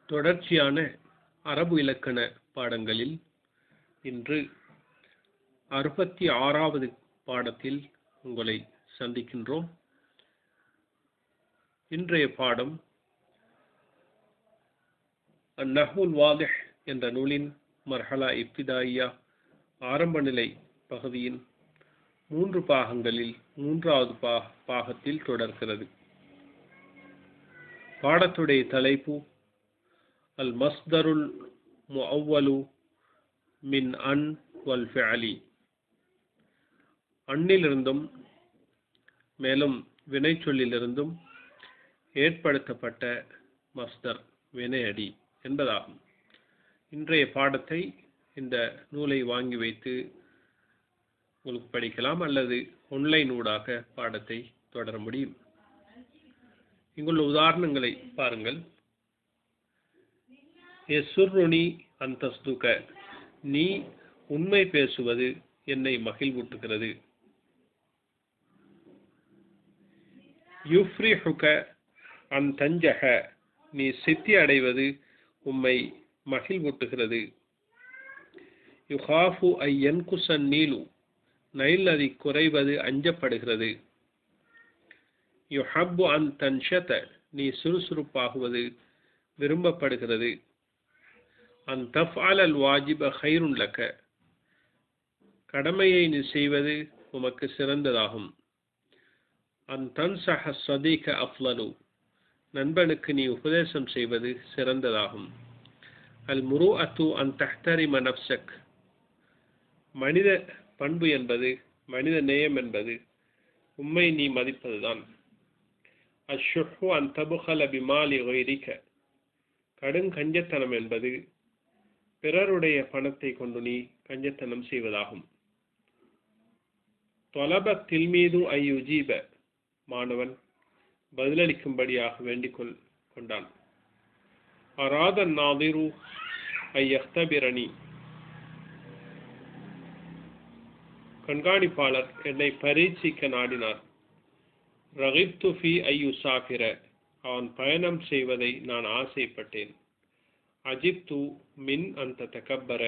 தொடர்ச்சியான அரபு இலக்கண பாடங்களில் இன்று 66வது பாடத்தில் உங்களை சந்திக்கின்றோம். இன்றைய பாடம் அந்நஹ்வுல் வாதிஹ் என்ற நூலின் மர்ஹலா இப்திதாயியா ஆரம்ப நிலை பகுதியின் 3 பாகங்களில் 3வது பாகத்தில் தொடர்கிறது. பாடத்துடைய தலைப்பு அல் மஸ்தருல் முஅவ்வலு மின் அன் வல் ஃபிஅலி, அன்னிலிருந்தும் மேலும் வினைச்சொல்லிலிருந்தும் ஏற்படுத்தப்பட்ட மஸ்தர் வினையடி என்பதாகும். இன்றைய பாடத்தை இந்த நூலை வாங்கி வைத்து உங்களுக்கு படிக்கலாம் அல்லது ஆன்லைன் ஊடாக பாடத்தை தொடர முடியும். இங்குள்ள உதாரணங்களை பாருங்கள். யசுர்ருனி அன் தஸ்துக, நீ உண்மை பேசுவது என்னை மகிழ்வூட்டுகிறது. யுஃப்ரிஹுக அன் தஞ்சஹ, நீ சித்தி அடைவது உம்மை மகிழ்வூட்டுகிறது. யுஹாஃபு ஐ யன்குசன் நீலு, நைல் நதி குறைவது அஞ்சப்படுகிறது. யுஹப்பு அன் தன்ஷத, நீ சுறுசுறுப்பாகுவது விரும்பப்படுகிறது. அன் தஃஅல் அல் வாஜிப கைருன் லக, கடமையை நீ செய்வது உமக்கு சிறந்ததாகும். அன் தன்சஹ ஸதீக அஃலலு, நண்பனுக்கு நீ உபதேசம் செய்வது சிறந்ததாகும். அல் முருஅத்து அன் தஹ்தரிம நஃப்ஸக், மனித பண்பு என்பது, மனித நேயம் என்பது உம்மை நீ மதிப்பதுதான். அஷ்ஷுஹு அன் தபுகல பிமாலி கைரிக, கடுங்கஞ்சத்தனம் என்பது பிறருடைய பணத்தை கொண்டு நீ கஞ்சத்தனம் செய்வதாகும். தொலப தில்மீது ஐ யுஜீப, மாணவன் பதிலளிக்கும்படியாக வேண்டிக் கொண்டான். அராத நாதிரு ஐ யஹ்தபிரனி, கண்காணிப்பாளர் என்னை பரீட்சிக்க நாடினார். ரகிப்து ஃபி ஐ யுசாஃபிர, அவன் பயணம் செய்வதை நான் ஆசைப்பட்டேன். அஜிப்து மின் அந்த தகப்பர,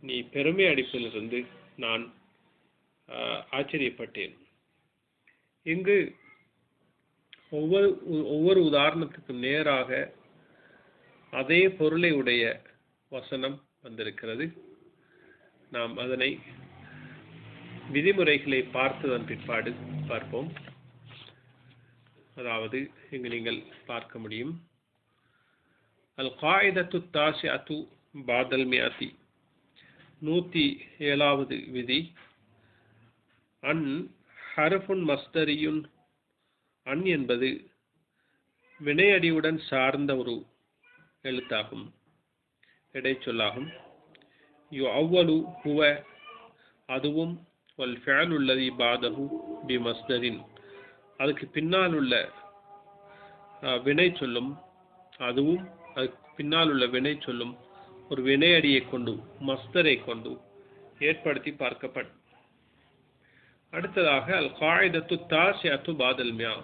நீ பெருமை அடிப்பிலிருந்து நான் ஆச்சரியப்பட்டேன். இங்கு ஒவ்வொரு உதாரணத்துக்கும் நேராக அதே பொருளை உடைய வசனம் வந்திருக்கிறது. நாம் அதனை விதிமுறைகளை பார்த்ததன் பிற்பாடு பார்ப்போம். அதாவது இங்கு நீங்கள் பார்க்க முடியும். அல் காயிதத்து தாசிஅத்து பாதல் மியாத்தி, 107வது விதி. அன் ஹர்ஃபுன் மஸ்தரியுன், அன் என்பது வினையடியுடன் சார்ந்த ஒரு எழுத்தாகும், இடைச்சொல்லாகும். யு அவ்வலு ஹுவ, அதுவும், வல் ஃபிஅலு அல்லதி பாதஹு பி மஸ்தரின், அதுக்கு பின்னால் உள்ள வினை சொல்லும், அதுவும் அதுக்கு பின்னால் உள்ள வினை சொல்லும் ஒரு வினையடியை கொண்டு, மஸ்தரை கொண்டு ஏற்படுத்தி பார்க்கப்படும். அடுத்ததாக அல் காயிதத்து தாசிஅத்து பாதல் மியா,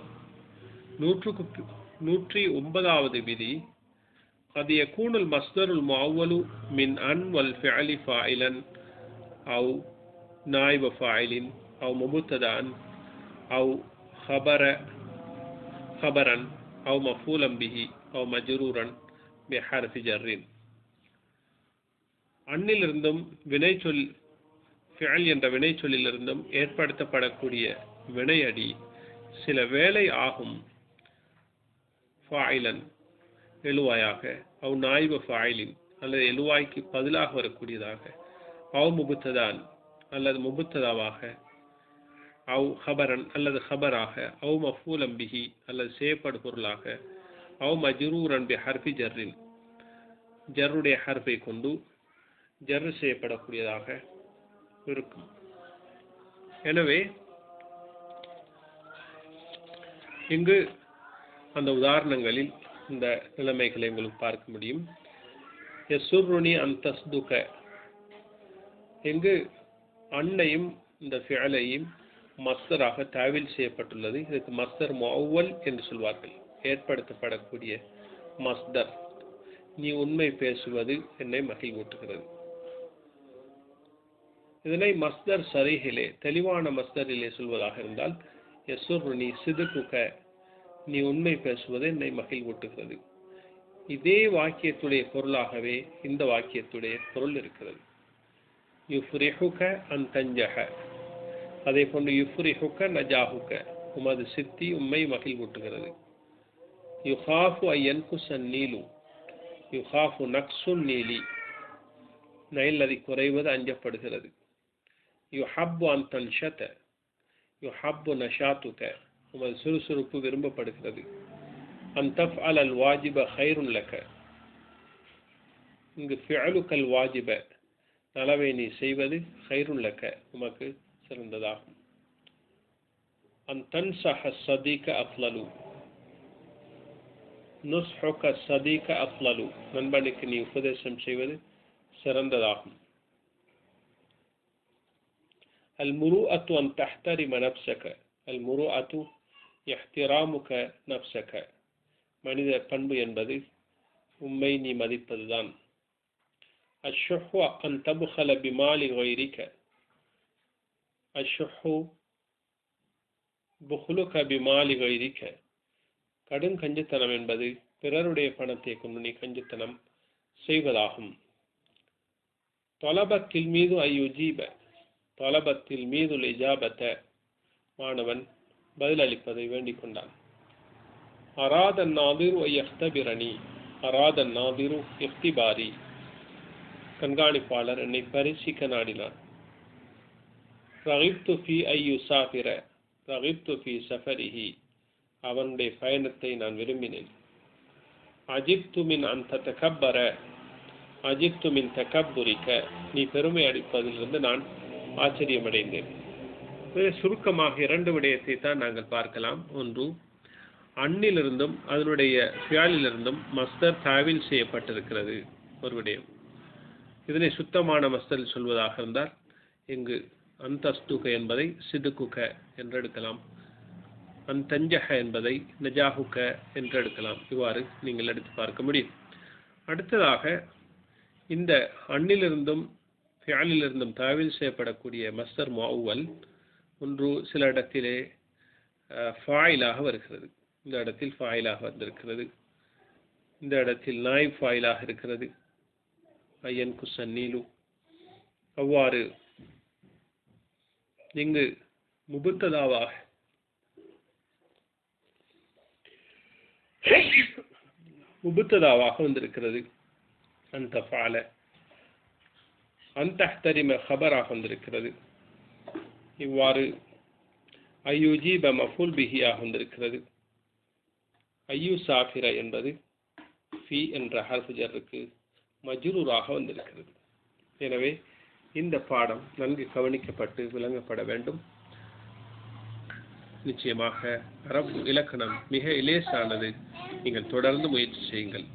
109வது விதி. அது யகூனுல் மஸ்தருல் முஅவ்வலு மின் அன் வல் ஃபிஅலி ஃபாயிலன் அவ் நாயிப ஃபாயிலின் அவ் முபத்ததான் அவ் خبرًا أو مفعولا به أو مجرورا بحرف جر. அன்னிலிருந்தும் வினைச்சொல் ஃபிஅல் என்ற வினைச்சொல்லிலிருந்தும் ஏற்படுத்தப்படக்கூடிய வினையடி சில வேளை ஆகும் ஃபாயிலன் எழுவாயாக, அவ் நாயிப ஃபாயிலின் அல்லது எழுவாய்க்கு பதிலாக வரக்கூடியதாக, அவ் முபத்ததான் அல்லது முபத்ததாவாக, அவ் ஹபரன் அல்லது ஹபராக, அவ் மஃபூலம் பிஹி அல்லது செய்யப்படு பொருளாக, அவ் மஜ்ரூரன் பி ஹர்ஃபி ஜர்ரின், ஜர்ருடைய ஹர்ஃபை கொண்டு ஜர் செய்யப்படக்கூடியதாக இருக்கும். எனவே இங்கு அந்த உதாரணங்களில் இந்த நிலைமைகளை உங்களுக்கு பார்க்க முடியும். யசுர்ருனி அன் தஸ்துக, இங்கு அன்னையும் இந்த ஃபிஅலையும் மஸ்தராக தாவில் செய்யப்பட்டுள்ளது. இதுக்கு மஸ்தர் முஅவ்வல் என்று சொல்வார்கள், ஏற்படுத்தப்படக்கூடிய மஸ்தர். நீ உண்மை பேசுவது என்னை மகிழ்வூட்டுகிறது. இதனை மஸ்தர் சரிகிலே தெளிவான மஸ்தரிலே சொல்வதாக இருந்தால் யசுர்னி சிதுகுக, நீ உண்மை பேசுவது என்னை மகிழ்வூட்டுகிறது. இதே வாக்கியத்துடைய பொருளாகவே இந்த வாக்கியத்துடைய பொருள் இருக்கிறது. யுஃப்ரிஹுக அன் தஞ்சஹ, அதே போன்று யுஃப்ரிஹுக நஜாஹுக, உமது சித்தி உம்மை மகிழ்வூட்டுகிறது. யுஹாஃபு ஐயன் குசன் நீலு, யுஹாஃபு நக்சுன் நீலி, நைல் நதி குறைவது அஞ்சப்படுகிறது. யுஹப்பு அன் தன்ஷத, யுஹப்பு நஷாத்துக, உமது சுறுசுறுப்பு விரும்பப்படுகிறது. அன் தஃஅல் அல் வாஜிப கைருன் லக, இங்கு ஃபிஅலுகல் வாஜிப, நலவை நீ செய்வது கைருன் லக, உமக்கு சிறந்ததாகும். அன் தன்சஹ ஸதீக அஃலலு, நுஸ்ஹுக ஸதீக அஃலலு, நண்பனுக்கு நீ உபதேசம் செய்வது சிறந்ததாகும். அல் முருஅத்து அன் தஹ்தரிம நஃப்ஸக, அல் முருஅத்து இஹ்திராமுக நஃப்ஸக, மனித பண்பு என்பது உம்மை நீ மதிப்பதுதான். அஷ்ஷுஹு அன் தப்ஹல பிமாலி கைரிக, அஷ்ஷுஹு புஹ்லுக பிமாலி கைரிக, கடும் கஞ்சத்தனம் என்பது பிறருடைய பணத்தை கொண்டு நீ கஞ்சத்தனம் செய்வதாகும். தொலபத்தில் மீது ஐயுஜீப, தொலபத்தில் மீது இஜாபத்த, மாணவன் பதிலளிப்பதை வேண்டிக் கொண்டான். அராத நாதிரு ஐயஹ்தபிரணி, அராத நாதிரு இஃப்திபாரி, கண்காணிப்பாளர் என்னை பரீட்சிக்க நாடினார். ரகிப்து ஃபி ஐயுசாஃபிர, ரகிப்து ஃபி சஃபரிஹி, அவனுடைய பயணத்தை நான் விரும்பினேன். அஜிப்து மின் அன் ததகப்பர, அஜிப்து மின் தகப்புரிக்க, நீ பெருமை அடிப்பதிலிருந்து நான் ஆச்சரியமடைந்தேன். சுருக்கமாக இரண்டு விடயத்தை தான் நாங்கள் பார்க்கலாம். ஒன்று, அன்னிலிருந்தும் அதனுடைய ஃபியாலிலிருந்தும் மஸ்தர் தாவில் செய்யப்பட்டிருக்கிறது ஒரு விடயம். இதனை சுத்தமான மஸ்தரில் சொல்வதாக இருந்தால் இங்கு அந்தஸ்துக என்பதை சிதுகுக என்றெடுக்கலாம், அந்தஞ்சஹ என்பதை நஜாஹுக என்றெடுக்கலாம். இவ்வாறு நீங்கள் எடுத்து பார்க்க முடியும். அடுத்ததாக, இந்த அன்னிலிருந்தும் ஃபியாலிலிருந்தும் தாவில் செய்யப்படக்கூடிய மஸ்தர் முஅவ்வல் ஒன்று சில இடத்திலே ஃபாயிலாக வருகிறது. இந்த இடத்தில் ஃபாயிலாக வந்திருக்கிறது, இந்த இடத்தில் நாயிப் ஃபாயிலாக இருக்கிறது, ஐயன் குசன் நீலு. அவ்வாறு இங்கு முபுத்ததாவாக வந்திருக்கிறது. அந்த ஃபால அன்தஹ்தரிம ஹபராக வந்திருக்கிறது. இவ்வாறு ஐயுஜீப மஃபூல் பிஹியாக வந்திருக்கிறது. ஐயு சாஃபிர என்பது ஃபி என்ற ஹர்ஃப் ஜர்ருக்கு மஜ்ரூராக வந்திருக்கிறது. எனவே இந்த பாடம் நன்கு கவனிக்கப்பட்டு விளங்கப்பட வேண்டும். நிச்சயமாக அரபு இலக்கணம் மிக இலேசானது. நீங்கள் தொடர்ந்து முயற்சி செய்யுங்கள்.